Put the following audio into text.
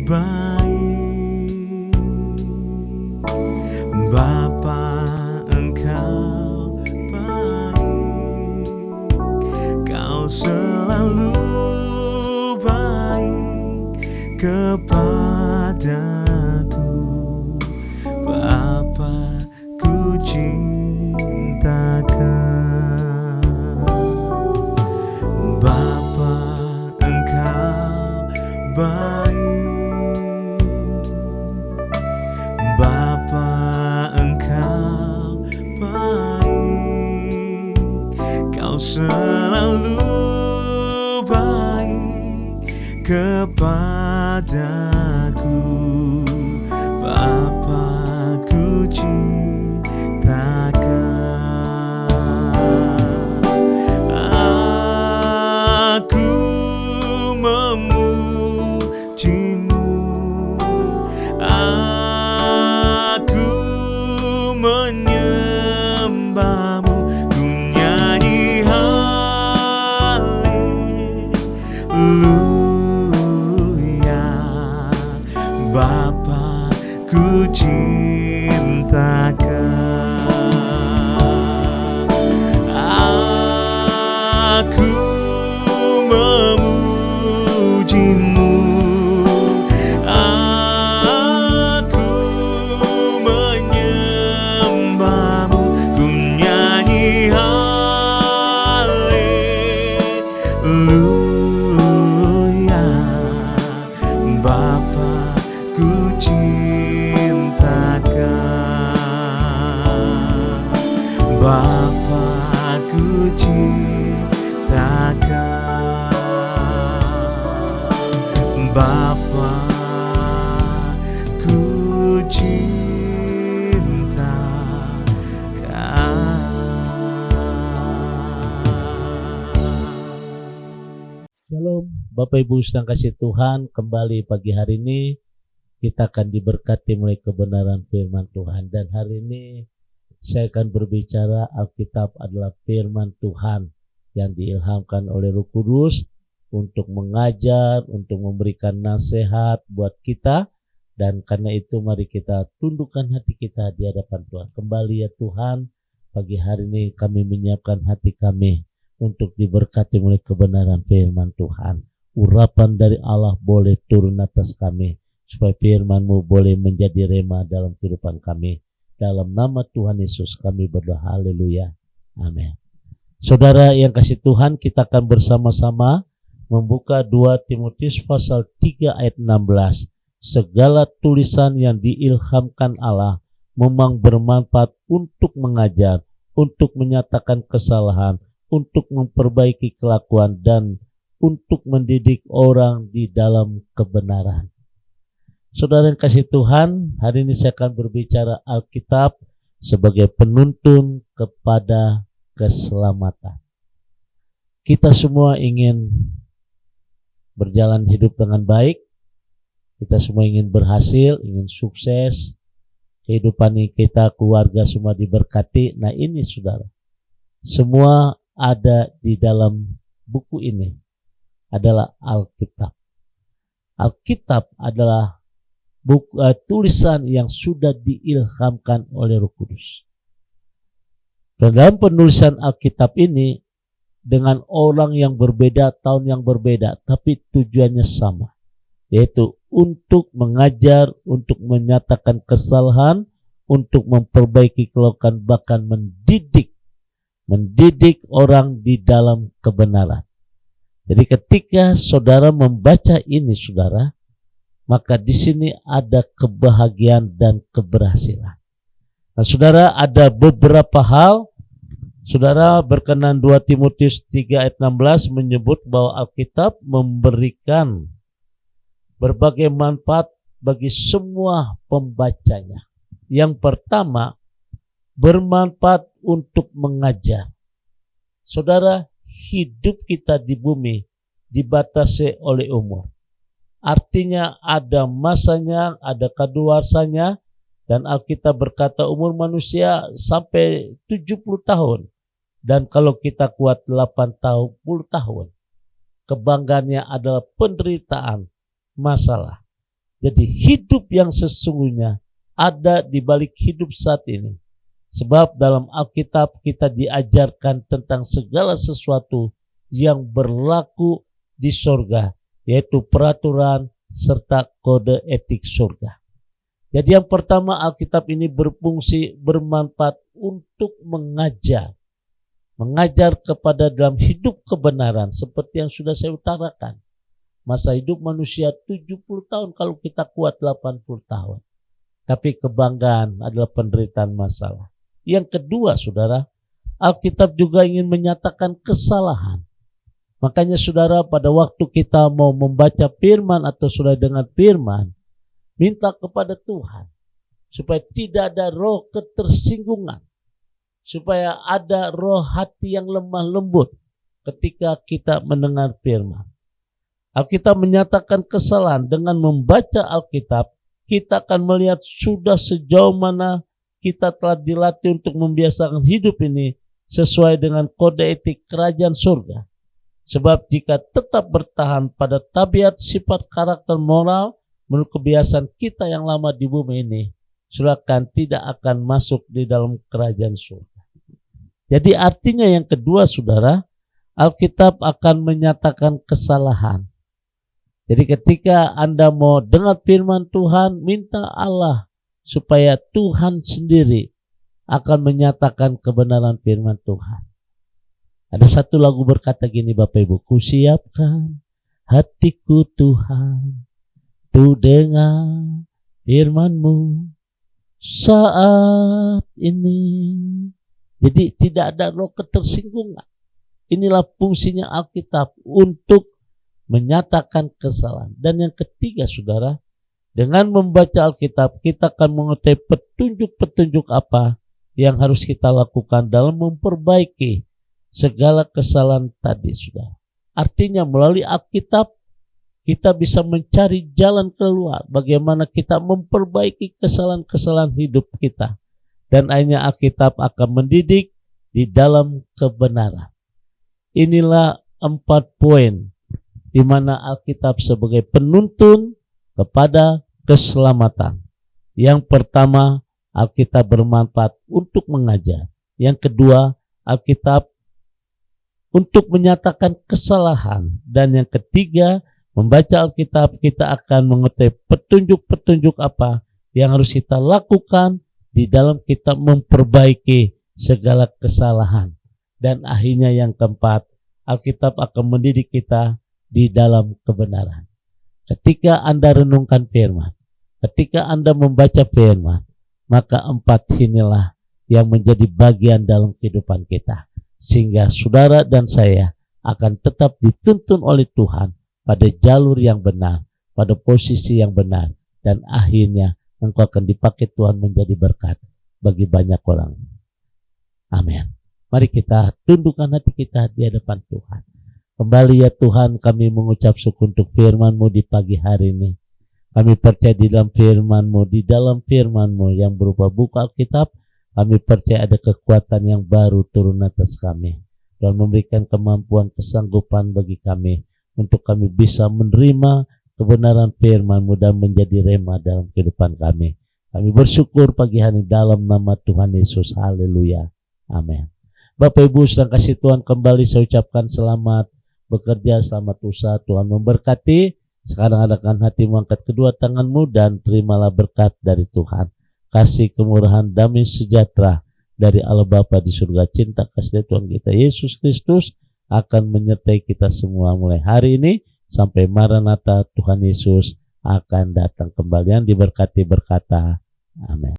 baik. Bapa, Engkau baik, Kau selalu baik kepadaku. Bapa, ku cintakan. Bapa, Engkau baik. Bapa, Engkau baik, Kau selalu baik kepadaku. Bapa, ku cintakan. Aku memujimu, aku menyembahmu, ku nyanyi haleluya. Bapa, ku cintakan. Aku memujimu, aku menyembahmu, ku nyanyi haleluya. Bapa, ku cintakan. Bapa, ku cintakan. Bapa, ku cintakan. Shalom, Bapak Ibu sedang kasih Tuhan, kembali pagi hari ini kita akan diberkati mulai kebenaran firman Tuhan. Dan hari ini saya akan berbicara Alkitab adalah firman Tuhan yang diilhamkan oleh Roh Kudus untuk mengajar, untuk memberikan nasihat buat kita. Dan karena itu mari kita tundukkan hati kita di hadapan Tuhan. Kembali ya Tuhan, pagi hari ini kami menyiapkan hati kami untuk diberkati oleh kebenaran firman Tuhan. Urapan dari Allah boleh turun atas kami, supaya firman-Mu boleh menjadi rema dalam kehidupan kami. Dalam nama Tuhan Yesus kami berdoa, haleluya, amin. Saudara yang kasih Tuhan, kita akan bersama-sama membuka 2 Timotius pasal 3 ayat 16. Segala tulisan yang diilhamkan Allah memang bermanfaat untuk mengajar, untuk menyatakan kesalahan, untuk memperbaiki kelakuan, dan untuk mendidik orang di dalam kebenaran. Saudara yang kasih Tuhan, hari ini saya akan berbicara Alkitab sebagai penuntun kepada keselamatan. Kita semua ingin berjalan hidup dengan baik, kita semua ingin berhasil, ingin sukses, kehidupan kita, keluarga semua diberkati. Nah ini saudara, semua ada di dalam buku ini, adalah Alkitab. Alkitab adalah tulisan yang sudah diilhamkan oleh Roh Kudus. Dalam penulisan Alkitab ini, dengan orang yang berbeda, tahun yang berbeda, tapi tujuannya sama, yaitu untuk mengajar, untuk menyatakan kesalahan, untuk memperbaiki kelakuan, bahkan mendidik orang di dalam kebenaran. Jadi ketika saudara membaca ini saudara, maka di sini ada kebahagiaan dan keberhasilan. Nah saudara, ada beberapa hal. Saudara, berkenan 2 Timotius 3 ayat 16 menyebut bahwa Alkitab memberikan berbagai manfaat bagi semua pembacanya. Yang pertama, bermanfaat untuk mengajar. Saudara, hidup kita di bumi dibatasi oleh umur. Artinya ada masanya, ada kadaluarsanya, dan Alkitab berkata umur manusia sampai 70 tahun. Dan kalau kita kuat 80 tahun, kebanggaannya adalah penderitaan, masalah. Jadi hidup yang sesungguhnya ada di balik hidup saat ini. Sebab dalam Alkitab kita diajarkan tentang segala sesuatu yang berlaku di sorga, yaitu peraturan serta kode etik sorga. Jadi yang pertama, Alkitab ini berfungsi bermanfaat untuk mengajar kepada dalam hidup kebenaran seperti yang sudah saya utarakan. Masa hidup manusia 70 tahun, kalau kita kuat 80 tahun. Tapi kebanggaan adalah penderitaan masalah. Yang kedua, saudara, Alkitab juga ingin menyatakan kesalahan. Makanya saudara, pada waktu kita mau membaca firman atau sudah dengar firman, minta kepada Tuhan supaya tidak ada roh ketersinggungan, supaya ada roh hati yang lemah lembut ketika kita mendengar firman. Alkitab menyatakan kesalahan. Dengan membaca Alkitab, kita akan melihat sudah sejauh mana kita telah dilatih untuk membiasakan hidup ini sesuai dengan kode etik kerajaan surga. Sebab jika tetap bertahan pada tabiat, sifat, karakter, moral menurut kebiasaan kita yang lama di bumi ini, silakan tidak akan masuk di dalam kerajaan surga. Jadi artinya yang kedua, saudara, Alkitab akan menyatakan kesalahan. Jadi ketika Anda mau dengar firman Tuhan, minta Allah supaya Tuhan sendiri akan menyatakan kebenaran firman Tuhan. Ada satu lagu berkata gini, Bapak Ibu, ku siapkan hatiku Tuhan, tu dengar firman-Mu saat ini. Jadi tidak ada roh ketersinggungan. Inilah fungsinya Alkitab untuk menyatakan kesalahan. Dan yang ketiga, saudara, dengan membaca Alkitab kita akan mengetahui petunjuk-petunjuk apa yang harus kita lakukan dalam memperbaiki segala kesalahan tadi, saudara. Artinya melalui Alkitab kita bisa mencari jalan keluar bagaimana kita memperbaiki kesalahan-kesalahan hidup kita. Dan akhirnya Alkitab akan mendidik di dalam kebenaran. Inilah 4 poin di mana Alkitab sebagai penuntun kepada keselamatan. Yang pertama, Alkitab bermanfaat untuk mengajar. Yang kedua, Alkitab untuk menyatakan kesalahan. Dan yang ketiga, membaca Alkitab kita akan mengetahui petunjuk-petunjuk apa yang harus kita lakukan di dalam kita memperbaiki segala kesalahan. Dan akhirnya yang keempat, Alkitab akan mendidik kita di dalam kebenaran. Ketika Anda renungkan firman, ketika Anda membaca firman, maka 4 inilah yang menjadi bagian dalam kehidupan kita. Sehingga saudara dan saya akan tetap dituntun oleh Tuhan pada jalur yang benar, pada posisi yang benar. Dan akhirnya engkau akan dipakai Tuhan menjadi berkat bagi banyak orang. Amin. Mari kita tundukkan hati kita di hadapan Tuhan. Kembali ya Tuhan, kami mengucap syukur untuk firman-Mu di pagi hari ini. Kami percaya di dalam firman-Mu, di dalam firman-Mu yang berupa buku Alkitab, kami percaya ada kekuatan yang baru turun atas kami. Tuhan memberikan kemampuan, kesanggupan bagi kami untuk kami bisa menerima kebenaran firman-Mu dan menjadi rema dalam kehidupan kami. Kami bersyukur pagi hari dalam nama Tuhan Yesus. Haleluya. Amin. Bapak Ibu sedang kasih Tuhan, kembali saya ucapkan selamat bekerja, selamat usaha. Tuhan memberkati. Sekarang adakan hatimu, angkat kedua tanganmu dan terimalah berkat dari Tuhan. Kasih, kemurahan, damai sejahtera dari Allah Bapa di surga, cinta kasih dari Tuhan kita Yesus Kristus akan menyertai kita semua mulai hari ini sampai Maranatha Tuhan Yesus akan datang kembali. Yang diberkati berkata amin.